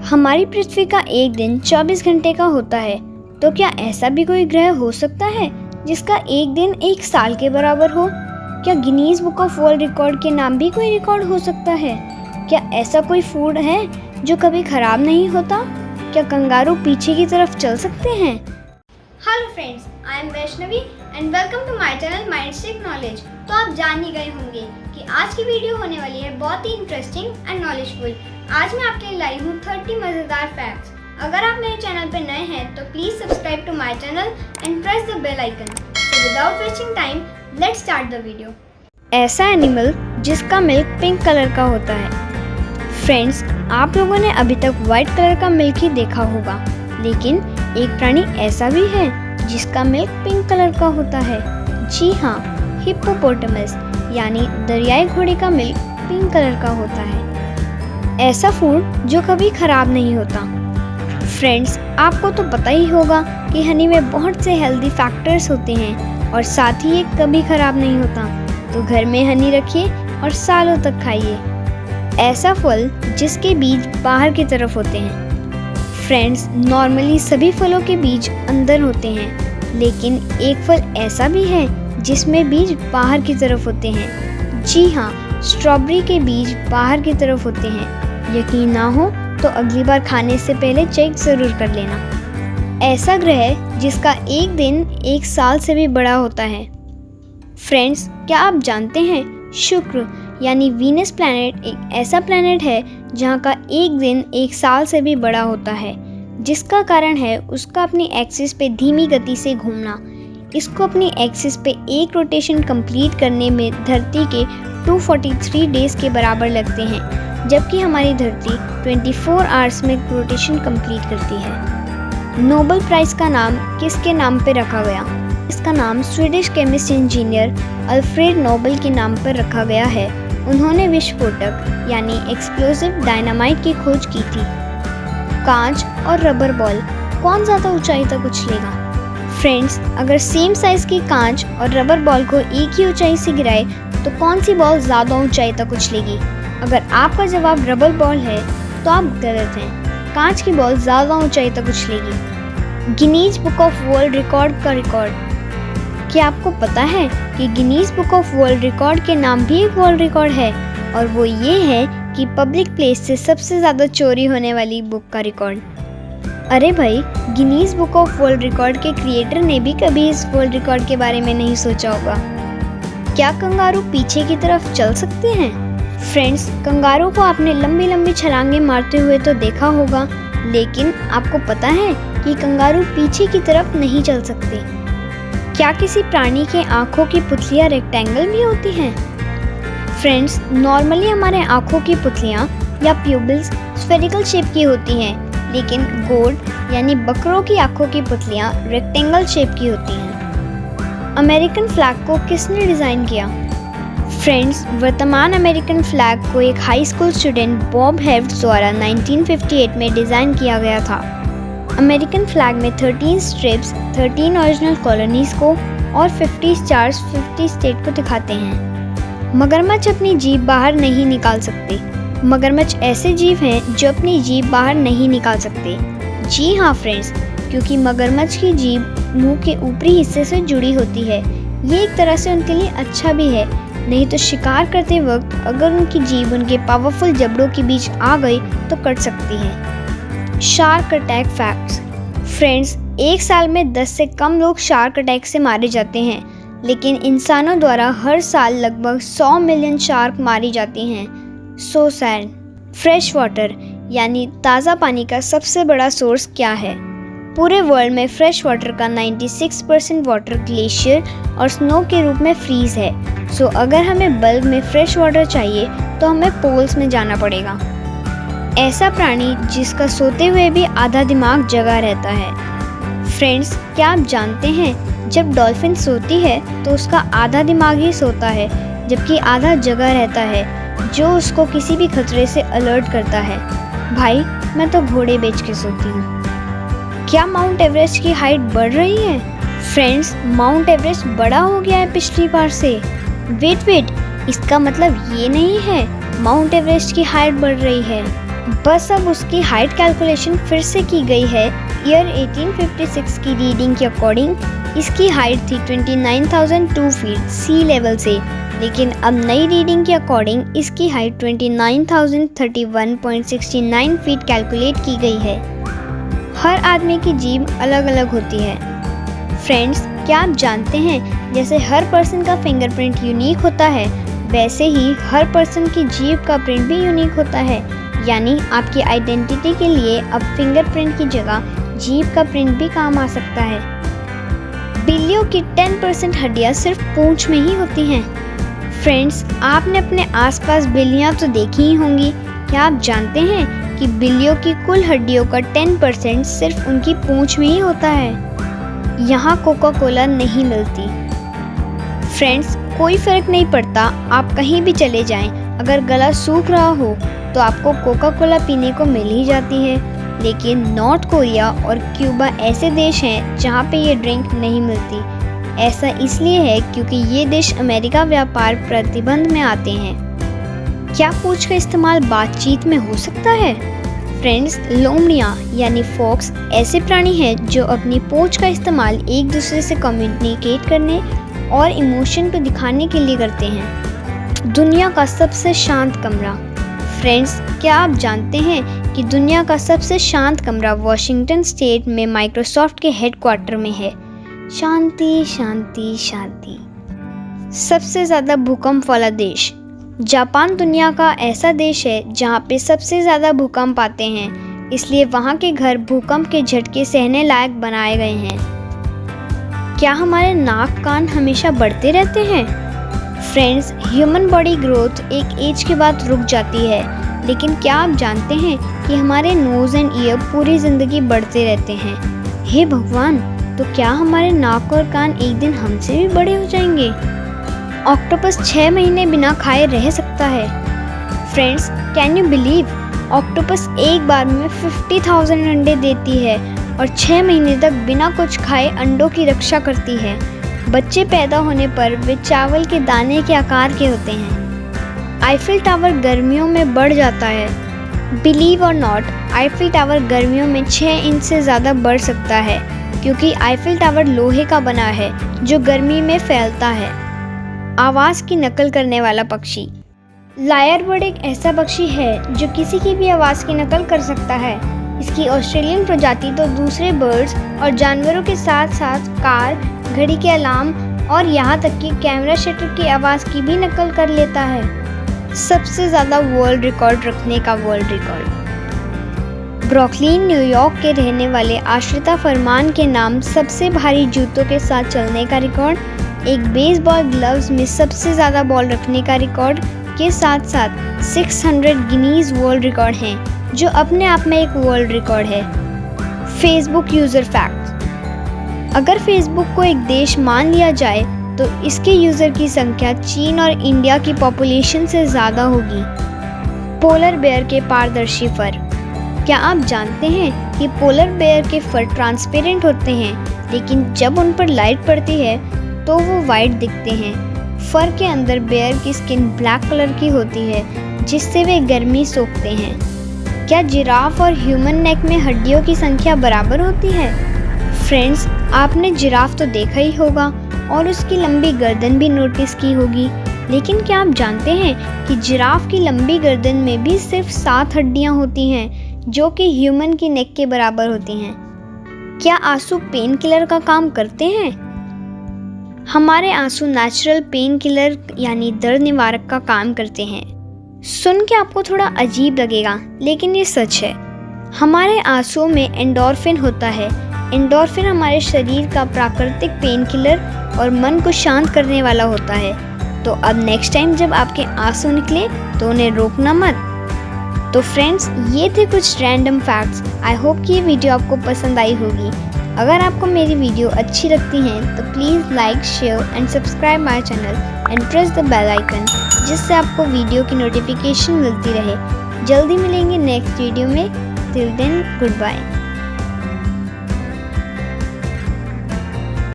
हमारी पृथ्वी का एक दिन 24 घंटे का होता है, तो क्या ऐसा भी कोई ग्रह हो सकता है जिसका एक दिन एक साल के बराबर हो? क्या Guinness book of world record के नाम भी कोई रिकॉर्ड हो सकता है? क्या ऐसा कोई फूड है जो कभी खराब नहीं होता? क्या कंगारू पीछे की तरफ चल सकते हैं? Hello friends, I am Vaishnavi and welcome to my channel Mindstick Knowledge. तो आप जान ही गए होंगे कि आज की वीडियो होने वाली है बहुत ही इंटरेस्टिंग एंड नॉलेजफुल। आज मैं आपके लिए लाई हूँ 30 मज़ेदार फैक्ट्स। अगर आप मेरे चैनल पर नए हैं तो please subscribe to my channel and press the bell icon. So without wasting time let's start the video. ऐसा एनिमल जिसका मिल्क पिंक कलर का होता है। फ्रेंड्स, आप लोगों ने अभी तक व्हाइट कलर का मिल्क ही देखा होगा, लेकिन एक प्राणी ऐसा भी है जिसका मिल्क पिंक कलर का होता है। जी हाँ, हिप्पोपोटामस यानी दरियाई घोड़े का मिल्क पिंक कलर का होता है। ऐसा फूड जो कभी खराब नहीं होता। फ्रेंड्स, आपको तो पता ही होगा कि हनी में बहुत से हेल्दी फैक्टर्स होते हैं और साथ ही ये कभी खराब नहीं होता। तो घर में हनी रखिए और सालों तक खाइए। ऐसा फल जिसके बीज बाहर की तरफ होते हैं। फ्रेंड्स, नॉर्मली सभी फलों के बीज अंदर होते हैं, लेकिन एक फल ऐसा भी है जिसमें बीज बाहर की तरफ होते हैं। जी हाँ, स्ट्रॉबेरी के बीज बाहर की तरफ होते हैं। यकीन ना हो तो अगली बार खाने से पहले चेक ज़रूर कर लेना। ऐसा ग्रह जिसका एक दिन एक साल से भी बड़ा होता है। फ्रेंड्स, क्या आप जानते हैं शुक्र यानी वीनस प्लैनेट एक ऐसा प्लैनेट है जहाँ का एक दिन एक साल से भी बड़ा होता है, जिसका कारण है उसका अपनी एक्सिस पे धीमी गति से घूमना। इसको अपनी एक्सिस पे एक रोटेशन कंप्लीट करने में धरती के 243 डेज के बराबर लगते हैं, जबकि हमारी धरती 24 आवर्स में रोटेशन कंप्लीट करती है। नोबेल प्राइज़ का नाम किसके नाम पे रखा गया? इसका नाम Swedish chemist engineer Alfred Nobel के नाम पर रखा गया है। उन्होंने विस्फोटक यानी एक्सप्लोसिव डायनामाइट की खोज की थी। कांच और रबर बॉल कौन ज़्यादा ऊंचाई तक उछलेगा? फ्रेंड्स, अगर सेम साइज की कांच और रबर बॉल को एक ही ऊंचाई से गिराए तो कौन सी बॉल ज़्यादा ऊंचाई तक उछलेगी? अगर आपका जवाब रबर बॉल है तो आप गलत हैं। कांच की बॉल ज़्यादा ऊंचाई तक उछलेगी। Guinness book of world record का रिकॉर्ड। क्या आपको पता है कि Guinness book of world record के नाम भी एक वर्ल्ड रिकॉर्ड है, और वो ये है कि पब्लिक प्लेस से सबसे ज़्यादा चोरी होने वाली बुक का रिकॉर्ड। अरे भाई, Guinness book of world record के क्रिएटर ने भी कभी इस वर्ल्ड रिकॉर्ड के बारे में नहीं सोचा होगा। क्या कंगारू पीछे की तरफ चल सकते हैं? फ्रेंड्स, कंगारू को आपने लंबी लंबी छलांगे मारते हुए तो देखा होगा, लेकिन आपको पता है कि कंगारू पीछे की तरफ नहीं चल सकते। क्या किसी प्राणी के आँखों की पुतलियाँ रेक्टेंगल भी होती हैं? फ्रेंड्स, नॉर्मली हमारे आँखों की पुतलियाँ या प्यूपिल्स स्फेरिकल शेप की होती हैं, लेकिन गोट यानी बकरों की आँखों की पुतलियाँ रेक्टेंगल शेप की होती हैं। अमेरिकन फ्लैग को किसने डिज़ाइन किया? फ्रेंड्स, वर्तमान अमेरिकन फ्लैग को एक हाई स्कूल स्टूडेंट बॉब हेव्ड द्वारा 1958 में डिज़ाइन किया गया था। अमेरिकन फ्लैग में 13 स्ट्रिप्स 13 ओरिजिनल कॉलोनीज़ को और 50 स्टार्स 50 स्टेट को दिखाते हैं। मगरमच्छ अपनी जीभ बाहर नहीं निकाल सकते। मगरमच्छ ऐसे जीव हैं जो अपनी जीभ बाहर नहीं निकाल सकते। जी हाँ फ्रेंड्स, क्योंकि मगरमच्छ की जीभ मुंह के ऊपरी हिस्से से जुड़ी होती है। ये एक तरह से उनके लिए अच्छा भी है, नहीं तो शिकार करते वक्त अगर उनकी जीभ उनके पावरफुल जबड़ों के बीच आ गई तो कट सकती है। Shark attack facts. फ्रेंड्स, एक साल में 10 से कम लोग शार्क अटैक से मारे जाते हैं, लेकिन इंसानों द्वारा हर साल लगभग 100 मिलियन शार्क मारी जाती हैं। So sad. फ्रेश वाटर यानी ताज़ा पानी का सबसे बड़ा सोर्स क्या है? पूरे वर्ल्ड में फ्रेश वाटर का 96% वाटर ग्लेशियर और स्नो के रूप में फ्रीज है। सो अगर हमें बल्ब में फ्रेश वाटर चाहिए तो हमें पोल्स में जाना पड़ेगा। ऐसा प्राणी जिसका सोते हुए भी आधा दिमाग जगा रहता है। फ्रेंड्स, क्या आप जानते हैं जब डॉल्फिन सोती है तो उसका आधा दिमाग ही सोता है, जबकि आधा जगा रहता है, जो उसको किसी भी खतरे से अलर्ट करता है। भाई, मैं तो घोड़े बेच के सोती हूँ। क्या माउंट एवरेस्ट की हाइट बढ़ रही है? फ्रेंड्स, माउंट एवरेस्ट बड़ा हो गया है पिछली बार से। वेट, इसका मतलब ये नहीं है माउंट एवरेस्ट की हाइट बढ़ रही है। बस अब उसकी हाइट कैलकुलेशन फिर से की गई है। ईयर 1856 की रीडिंग के अकॉर्डिंग इसकी हाइट थी 29,002 फीट सी लेवल से, लेकिन अब नई रीडिंग के अकॉर्डिंग इसकी हाइट 29,031.69 फीट कैलकुलेट की गई है। हर आदमी की जीभ अलग अलग होती है। फ्रेंड्स, क्या आप जानते हैं जैसे हर पर्सन का फिंगरप्रिंट यूनिक होता है, वैसे ही हर पर्सन की जीभ का प्रिंट भी यूनिक होता है। यानी आपकी आइडेंटिटी के लिए अब फिंगरप्रिंट की जगह जीभ का प्रिंट भी काम आ सकता है। बिल्लियों की 10% हड्डियां सिर्फ पूंछ में ही होती हैं। फ्रेंड्स, आपने अपने आसपास बिल्लियां तो देखी ही होंगी। क्या आप जानते हैं कि बिल्लियों की कुल हड्डियों का 10% सिर्फ उनकी पूंछ में ही होता है। यहाँ कोका कोला नहीं मिलती। फ्रेंड्स, कोई फर्क नहीं पड़ता, आप कहीं भी चले जाएं, अगर गला सूख रहा हो तो आपको कोका कोला पीने को मिल ही जाती है। लेकिन नॉर्थ कोरिया और क्यूबा ऐसे देश हैं जहाँ पे ये ड्रिंक नहीं मिलती। ऐसा इसलिए है क्योंकि ये देश अमेरिका व्यापार प्रतिबंध में आते हैं। क्या पूंछ का इस्तेमाल बातचीत में हो सकता है? फ्रेंड्स, लोमड़ियाँ यानी फॉक्स ऐसे प्राणी हैं जो अपनी पूंछ का इस्तेमाल एक दूसरे से कम्युनिकेट करने और इमोशन को दिखाने के लिए करते हैं। दुनिया का सबसे शांत कमरा। फ्रेंड्स, क्या आप जानते हैं कि दुनिया का सबसे शांत कमरा वॉशिंगटन स्टेट में माइक्रोसॉफ्ट के हेडक्वार्टर में है। शांति शांति शांति। सबसे ज़्यादा भूकंप वाला देश। जापान दुनिया का ऐसा देश है जहाँ पे सबसे ज़्यादा भूकंप आते हैं, इसलिए वहाँ के घर भूकंप के झटके सहने लायक बनाए गए हैं। क्या हमारे नाक कान हमेशा बढ़ते रहते हैं? फ्रेंड्स, ह्यूमन बॉडी ग्रोथ एक एज के बाद रुक जाती है, लेकिन क्या आप जानते हैं कि हमारे नोज़ एंड ईयर पूरी ज़िंदगी बढ़ते रहते हैं। हे भगवान, तो क्या हमारे नाक और कान एक दिन हमसे भी बड़े हो जाएंगे? ऑक्टोपस 6 महीने बिना खाए रह सकता है। Friends, can you believe octopus एक बार में 50,000 अंडे देती है और 6 महीने तक बिना कुछ खाए अंडों की रक्षा करती है। बच्चे पैदा होने पर वे चावल के दाने के आकार के होते हैं। आईफिल टावर गर्मियों में बढ़ जाता है। बिलीव और नॉट, आईफिल टावर गर्मियों में 6 इंच से ज़्यादा बढ़ सकता है क्योंकि आईफिल टावर लोहे का बना है जो गर्मी में फैलता है। आवाज़ की नकल करने वाला पक्षी। लायर बर्ड एक ऐसा पक्षी है जो किसी की भी आवाज़ की नकल कर सकता है। इसकी ऑस्ट्रेलियन प्रजाति तो दूसरे बर्ड्स और जानवरों के साथ साथ कार, घड़ी के अलार्म और यहाँ तक कि कैमरा शटर की आवाज़ की भी नकल कर लेता है। सबसे ज़्यादा वर्ल्ड रिकॉर्ड रखने का वर्ल्ड रिकॉर्ड। ब्रुकलिन, न्यूयॉर्क के रहने वाले आश्रिता फरमान के नाम सबसे भारी जूतों के साथ चलने का रिकॉर्ड, एक बेसबॉल ग्लव्स में सबसे ज़्यादा बॉल रखने का रिकॉर्ड के साथ साथ 600 गिनीज वर्ल्ड रिकॉर्ड हैं, जो अपने आप में एक वर्ल्ड रिकॉर्ड है। Facebook user fact. अगर फेसबुक को एक देश मान लिया जाए तो इसके यूज़र की संख्या चीन और इंडिया की पॉपुलेशन से ज़्यादा होगी। पोलर बेयर के पारदर्शी फर। क्या आप जानते हैं कि पोलर बेयर के फर ट्रांसपेरेंट होते हैं, लेकिन जब उन पर लाइट पड़ती है तो वो वाइट दिखते हैं। फर के अंदर बेयर की स्किन ब्लैक कलर की होती है, जिससे वे गर्मी सोखते हैं। क्या जिराफ और ह्यूमन नेक में हड्डियों की संख्या बराबर होती है? फ्रेंड्स, आपने जिराफ तो देखा ही होगा और उसकी लंबी गर्दन भी नोटिस की होगी, लेकिन क्या आप जानते हैं कि जिराफ की लंबी गर्दन में भी सिर्फ 7 हड्डियां होती हैं, जो कि ह्यूमन की नेक के बराबर होती हैं। क्या आंसू पेन किलर का काम करते हैं? हमारे आंसू नेचुरल पेन किलर यानी दर्द निवारक का काम करते हैं। सुन के आपको थोड़ा अजीब लगेगा, लेकिन ये सच है। हमारे आंसुओं में एंडोर्फिन होता है। एंडोर्फिन हमारे शरीर का प्राकृतिक पेन किलर और मन को शांत करने वाला होता है। तो अब नेक्स्ट टाइम जब आपके आंसू निकले तो उन्हें रोकना मत। तो फ्रेंड्स, ये थे कुछ रैंडम फैक्ट्स। आई होप कि ये वीडियो आपको पसंद आई होगी। अगर आपको मेरी वीडियो अच्छी लगती हैं तो please like, share and subscribe my channel and press the bell icon, जिससे आपको वीडियो की नोटिफिकेशन मिलती रहे। जल्दी मिलेंगे नेक्स्ट वीडियो में। Till then, good bye.